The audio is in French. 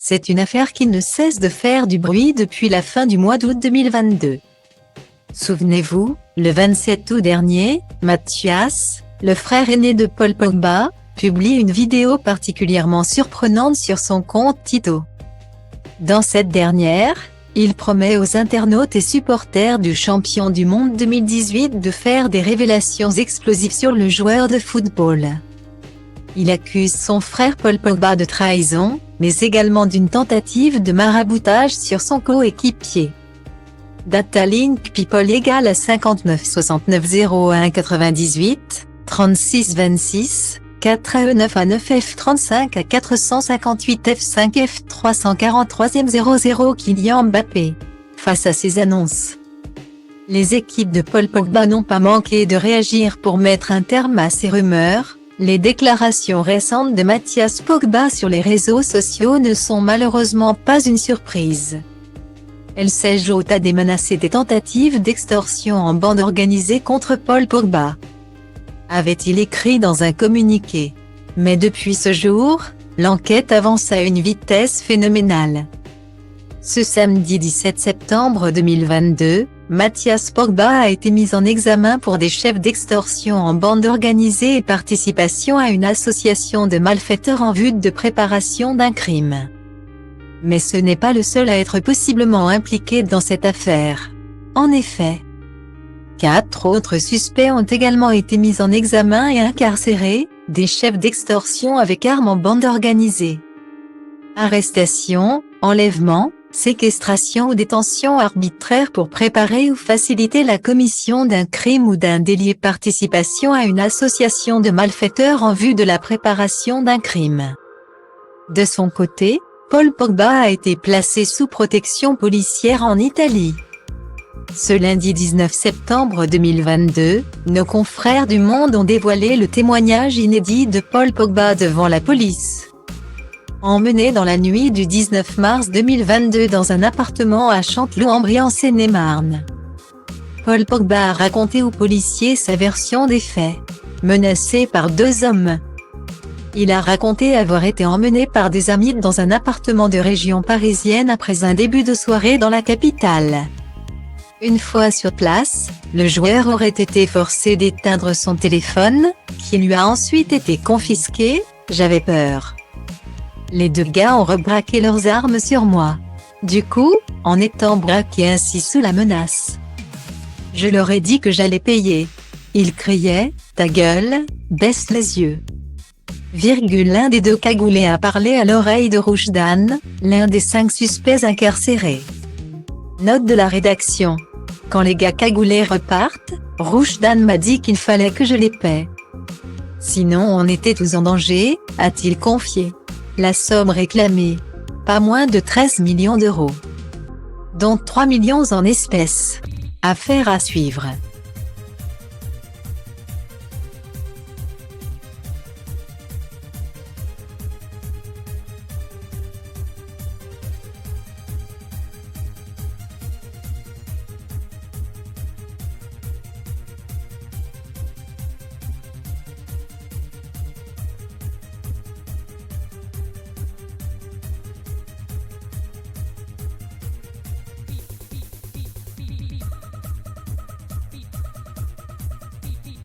C'est une affaire qui ne cesse de faire du bruit depuis la fin du mois d'août 2022. Souvenez-vous, le 27 août dernier, Mathias, le frère aîné de Paul Pogba, publie une vidéo particulièrement surprenante sur son compte Tito. Dans cette dernière, il promet aux internautes et supporters du champion du monde 2018 de faire des révélations explosives sur le joueur de football. Il accuse son frère Paul Pogba de trahison, mais également d'une tentative de maraboutage sur son coéquipier. Datalink People égale à 59 69 01 98, 36 26, 4 AE9 à 9 F35 à 458 F5 F343 00 Kylian Mbappé. Face à ces annonces, les équipes de Paul Pogba n'ont pas manqué de réagir pour mettre un terme à ces rumeurs. Les déclarations récentes de Mathias Pogba sur les réseaux sociaux ne sont malheureusement pas une surprise. Elles s'ajoutent à des menaces et des tentatives d'extorsion en bande organisée contre Paul Pogba, avait-il écrit dans un communiqué. Mais depuis ce jour, l'enquête avance à une vitesse phénoménale. Ce samedi 17 septembre 2022, Mathias Pogba a été mis en examen pour des chefs d'extorsion en bande organisée et participation à une association de malfaiteurs en vue de préparation d'un crime. Mais ce n'est pas le seul à être possiblement impliqué dans cette affaire. En effet, 4 autres suspects ont également été mis en examen et incarcérés, des chefs d'extorsion avec armes en bande organisée. Arrestation, enlèvement, séquestration ou détention arbitraire pour préparer ou faciliter la commission d'un crime ou d'un délit, participation à une association de malfaiteurs en vue de la préparation d'un crime. De son côté, Paul Pogba a été placé sous protection policière en Italie. Ce lundi 19 septembre 2022, nos confrères du Monde ont dévoilé le témoignage inédit de Paul Pogba devant la police. Emmené dans la nuit du 19 mars 2022 dans un appartement à Chanteloup-en-Brie en Seine-et-Marne, Paul Pogba a raconté aux policiers sa version des faits. Menacé par 2 hommes, il a raconté avoir été emmené par des amis dans un appartement de région parisienne après un début de soirée dans la capitale. Une fois sur place, le joueur aurait été forcé d'éteindre son téléphone, qui lui a ensuite été confisqué. J'avais peur. Les 2 gars ont rebraqué leurs armes sur moi. Du coup, en étant braqué ainsi sous la menace, je leur ai dit que j'allais payer. Ils criaient « Ta gueule, baisse les yeux ». L'un des 2 cagoulés a parlé à l'oreille de Roujdan, l'un des 5 suspects incarcérés. Note de la rédaction. Quand les gars cagoulés repartent, Roujdan m'a dit qu'il fallait que je les paie. Sinon on était tous en danger, a-t-il confié. La somme réclamée, pas moins de 13 millions d'euros, dont 3 millions en espèces. Affaire à suivre.